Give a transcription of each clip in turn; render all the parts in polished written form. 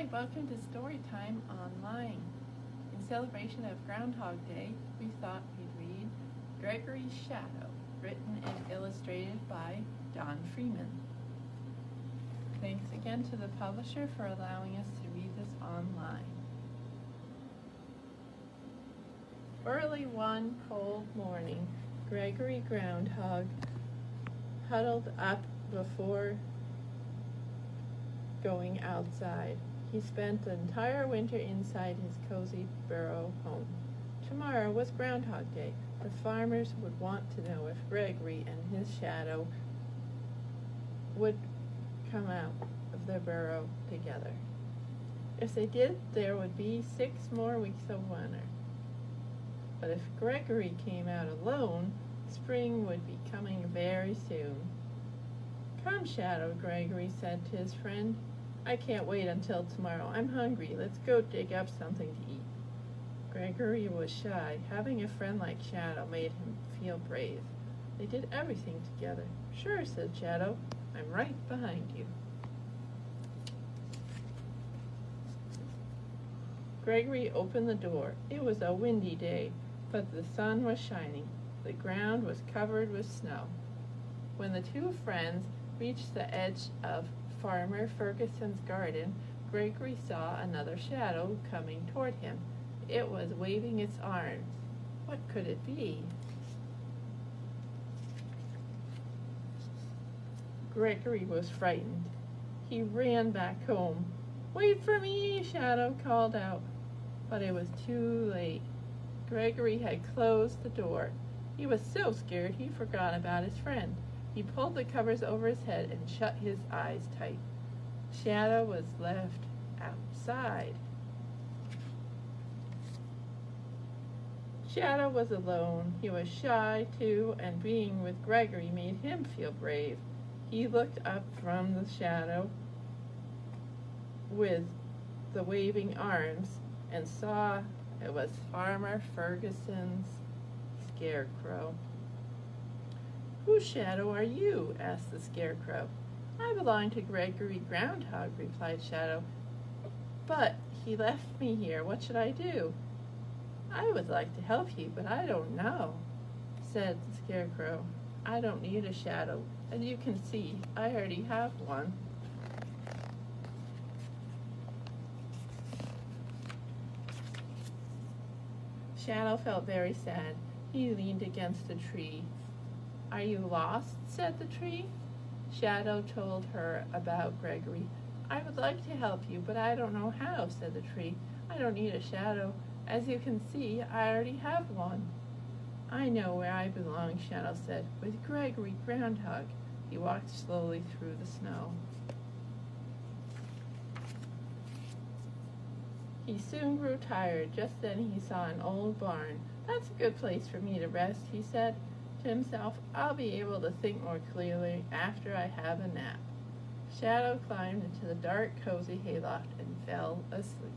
Hi, welcome to Storytime Online. In celebration of Groundhog Day, we thought we'd read Gregory's Shadow, written and illustrated by Don Freeman. Thanks again to the publisher for allowing us to read this online. Early one cold morning, Gregory Groundhog huddled up before going outside. He spent the entire winter inside his cozy burrow home. Tomorrow was Groundhog Day. The farmers would want to know if Gregory and his shadow would come out of their burrow together. If they did, there would be 6 more weeks of winter. But if Gregory came out alone, spring would be coming very soon. "Come, Shadow," Gregory said to his friend. "I can't wait until tomorrow. I'm hungry. Let's go dig up something to eat." Gregory was shy. Having a friend like Shadow made him feel brave. They did everything together. "Sure," said Shadow. "I'm right behind you." Gregory opened the door. It was a windy day, but the sun was shining. The ground was covered with snow. When the two friends reached the edge of Farmer Ferguson's garden, Gregory saw another shadow coming toward him. It was waving its arms. What could it be? Gregory was frightened. He ran back home. "Wait for me," Shadow called out. But it was too late. Gregory had closed the door. He was so scared he forgot about his friend. He pulled the covers over his head and shut his eyes tight. Shadow was left outside. Shadow was alone. He was shy, too, and being with Gregory made him feel brave. He looked up from the shadow with the waving arms and saw it was Farmer Ferguson's scarecrow. "Whose shadow are you?" asked the scarecrow. "I belong to Gregory Groundhog," replied Shadow. "But he left me here. What should I do?" "I would like to help you, but I don't know," said the scarecrow. "I don't need a shadow. As you can see, I already have one." Shadow felt very sad. He leaned against a tree. "Are you lost?" said the tree. Shadow told her about Gregory. "I would like to help you, but I don't know how," said the tree. "I don't need a shadow. As you can see, I already have one." "I know where I belong," Shadow said, "with Gregory Groundhog." He walked slowly through the snow. He soon grew tired. Just then he saw an old barn. "That's a good place for me to rest," he said to himself. "I'll be able to think more clearly after I have a nap." Shadow climbed into the dark, cozy hayloft and fell asleep.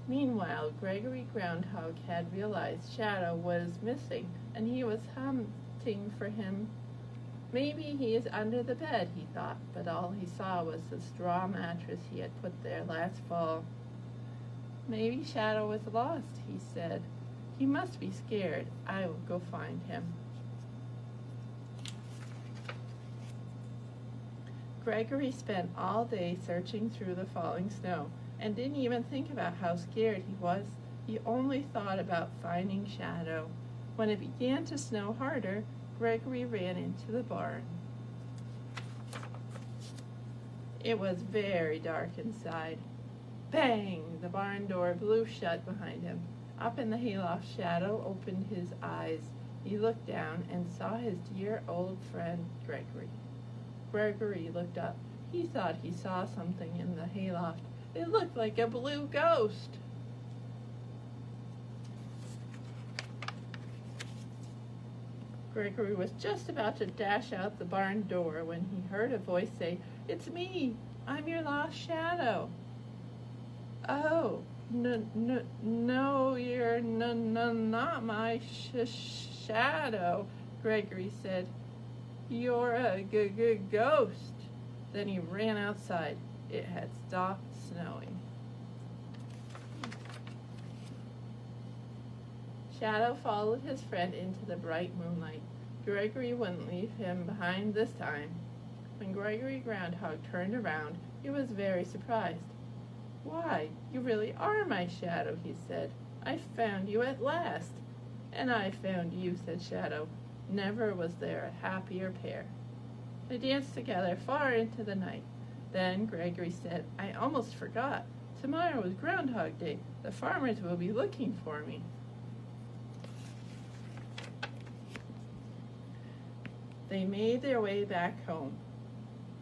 Meanwhile, Gregory Groundhog had realized Shadow was missing, and he was hunting for him. "Maybe he is under the bed," he thought, but all he saw was the straw mattress he had put there last fall. "Maybe Shadow was lost," he said. "He must be scared. I will go find him." Gregory spent all day searching through the falling snow and didn't even think about how scared he was. He only thought about finding Shadow. When it began to snow harder, Gregory ran into the barn. It was very dark inside. Bang! The barn door blew shut behind him. Up in the hayloft, Shadow opened his eyes. He looked down and saw his dear old friend Gregory. Gregory looked up. He thought he saw something in the hayloft. It looked like a blue ghost. Gregory was just about to dash out the barn door when he heard a voice say, "It's me. I'm your lost shadow." "Oh, no, you're not my shadow," Gregory said. "You're a good ghost." Then he ran outside. It had stopped snowing. Shadow followed his friend into the bright moonlight. Gregory wouldn't leave him behind this time. When Gregory Groundhog turned around, he was very surprised. "Why, you really are my Shadow," he said. "I found you at last." "And I found you," said Shadow. "Never was there a happier pair." They danced together far into the night. Then Gregory said, "I almost forgot. Tomorrow is Groundhog Day. The farmers will be looking for me." They made their way back home.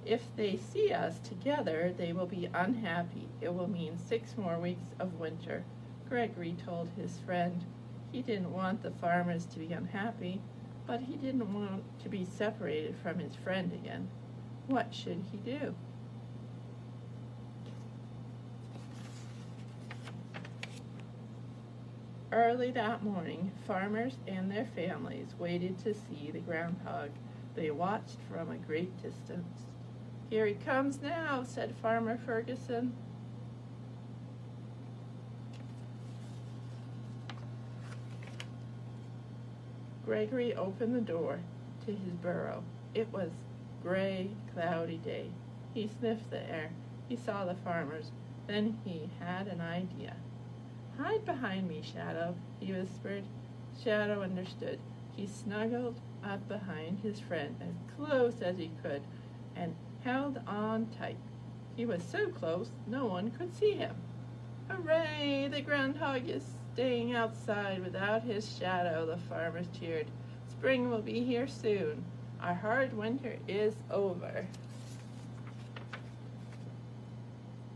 "If they see us together, they will be unhappy. It will mean 6 more weeks of winter," Gregory told his friend. He didn't want the farmers to be unhappy, but he didn't want to be separated from his friend again. What should he do? Early that morning, farmers and their families waited to see the groundhog. They watched from a great distance. "Here he comes now," said Farmer Ferguson. Gregory opened the door to his burrow. It was a gray, cloudy day. He sniffed the air. He saw the farmers. Then he had an idea. "Hide behind me, Shadow," he whispered. Shadow understood. He snuggled up behind his friend as close as he could and held on tight. He was so close no one could see him. "Hooray! The groundhog is staying outside without his shadow," the farmers cheered. "Spring will be here soon. Our hard winter is over."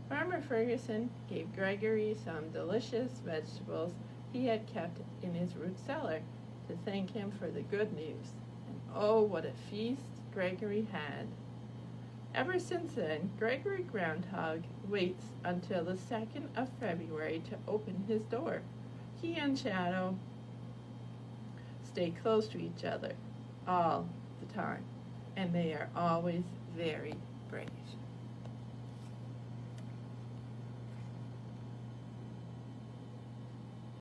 Farmer Ferguson gave Gregory some delicious vegetables he had kept in his root cellar to thank him for the good news. And oh, what a feast Gregory had. Ever since then, Gregory Groundhog waits until the 2nd of February to open his door. He and Shadow stay close to each other all the time, and they are always very brave.